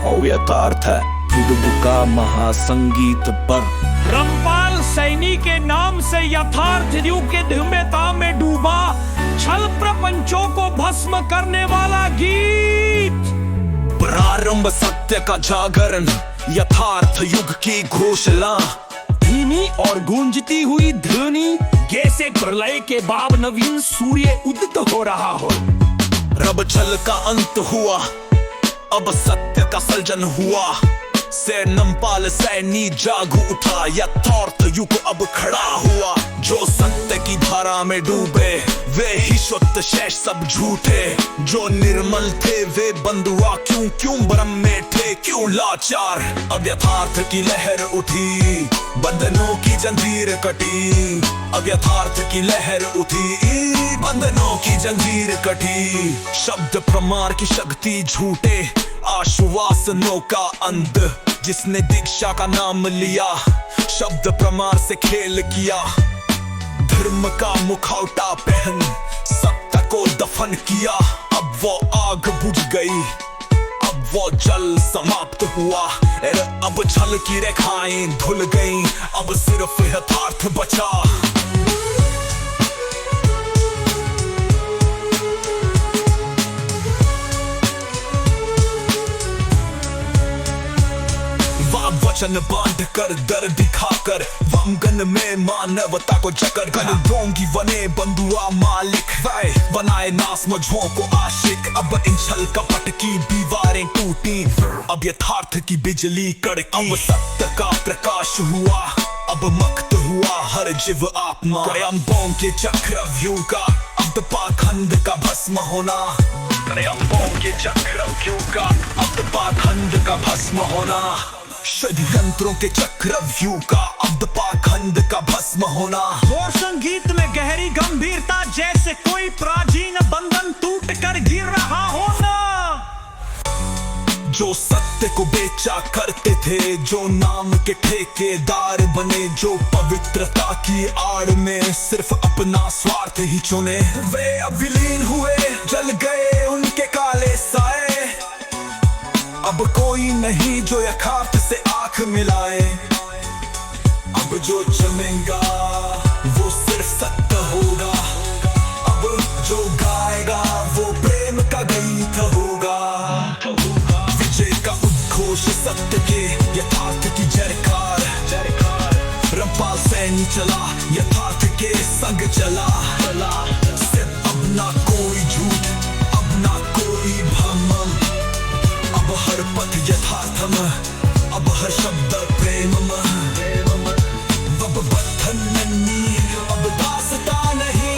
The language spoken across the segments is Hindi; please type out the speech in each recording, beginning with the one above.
और यथार्थ है युग का महासंगीत पर। रामपाल सैनी के नाम से यथार्थ युग के धूम्रता में डूबा, छल प्रपंचों को भस्म करने वाला गीत। प्रारंभ सत्य का जागरण, यथार्थ युग की घोषणा, धीमी और गूंजती हुई ध्वनि, जैसे प्रलय के बाद नवीन सूर्य उदित हो रहा हो। रब छल का अंत हुआ, अब सत्य का सर्जन हुआ। से नमपाल सैनी जागू उठा, यथार्थ युग अब खड़ा हुआ। जो सत्य की धारा में डूबे वे ही शुद्ध, शेष सब झूठे। जो निर्मल थे वे बंधुआ, क्यों क्यों भ्रम में थे, क्यों लाचार। अब यथार्थ की लहर उठी, बंधनों की जंजीर कटी। अब यथार्थ की लहर उठी, बंधनों की जंजीर कटी। शब्द प्रमाण की शक्ति झूठे, आश्वासनों का अंत। जिसने दीक्षा का नाम लिया, शब्द प्रमाण से खेल किया। धर्म का मुखौटा पहन सत्य को दफन किया। अब वो आग बुझ गई, अब वो जल समाप्त हुआ। अब छल की रेखाएं धुल गईं, अब सिर्फ यथार्थ बचा। वचन बांध कर, दर दिखाकर, वंगन में मानवता को जकड़ कर दोंगी वने बंधुआ मालिक। वह बनाए नास मुझों को आशिक। अब इन छल कपट की दीवारें टूटी, अब यथार्थ की बिजली कड़की। अब सत्य का प्रकाश हुआ, अब मुक्त हुआ हर जीव आत्मा। त्रयंबों के चक्रव्यूह का अब पाखंड का भस्म होना। त्रयंबों के चक्रव्यूह का अब पाखंड का भस्म होना। षड्यंत्रों के चक्रव्यूह का अब पाखंड का भस्म होना। और संगीत में गहरी गंभीरता, जैसे कोई प्राचीन बंधन टूट कर गिर रहा हो ना। जो सत्य को बेचा करते थे, जो नाम के ठेकेदार बने, जो पवित्रता की आड़ में सिर्फ अपना स्वार्थ ही चुने, वे अब विलीन हुए, जल गए उनके काले साए। अब कोई नहीं जो यथार्थ से आंख मिलाए। अब जो चलेगा वो सिर्फ सत्य होगा। अब जो गाएगा वो प्रेम का गीत होगा। विजय का उद्घोष सत्य के, यथार्थ की जयकार। रामपाल सैनी चला, यथार्थ के संग चला। सिर्फ अब ना कोई झूठ, अब ना कोई भ्रम। अब हर पथ यथार्थम, अब हर शब्द प्रेमम। अब बंधन नहीं, अब दासता नहीं।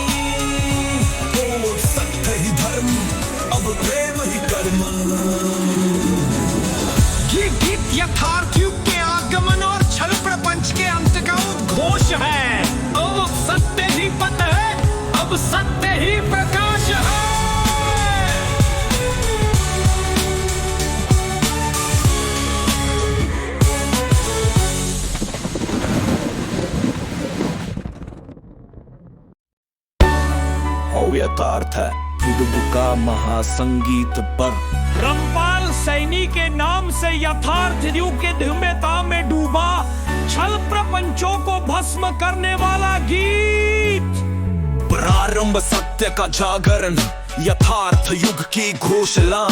और सत्य ही धर्म, अब प्रेम ही कर्म। ये गीत यथार्थ युग के आगमन और छल प्रपंच के अंत का उद्घोष है। अब सत्य ही पथ है, अब सत्य ही प्रकाश है। और यथार्थ है युग का महासंगीत पर। रामपाल सैनी के नाम से यथार्थ युग के धूम्रता में डूबा, छल प्रपंचों को भस्म करने वाला गीत। प्रारंभ सत्य का जागरण, यथार्थ युग की घोषणा,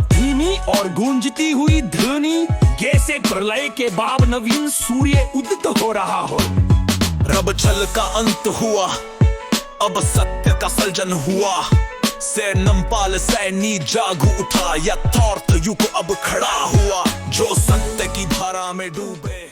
धीमी और गूंजती हुई ध्वनि, जैसे प्रलय के बाद नवीन सूर्य उदित हो रहा हो। रब छल का अंत हुआ, अब सत्य का सर्जन हुआ। से नमपाल सैनी जागू उठा, यथार्थ युग अब खड़ा हुआ। जो सत्य की धारा में डूबे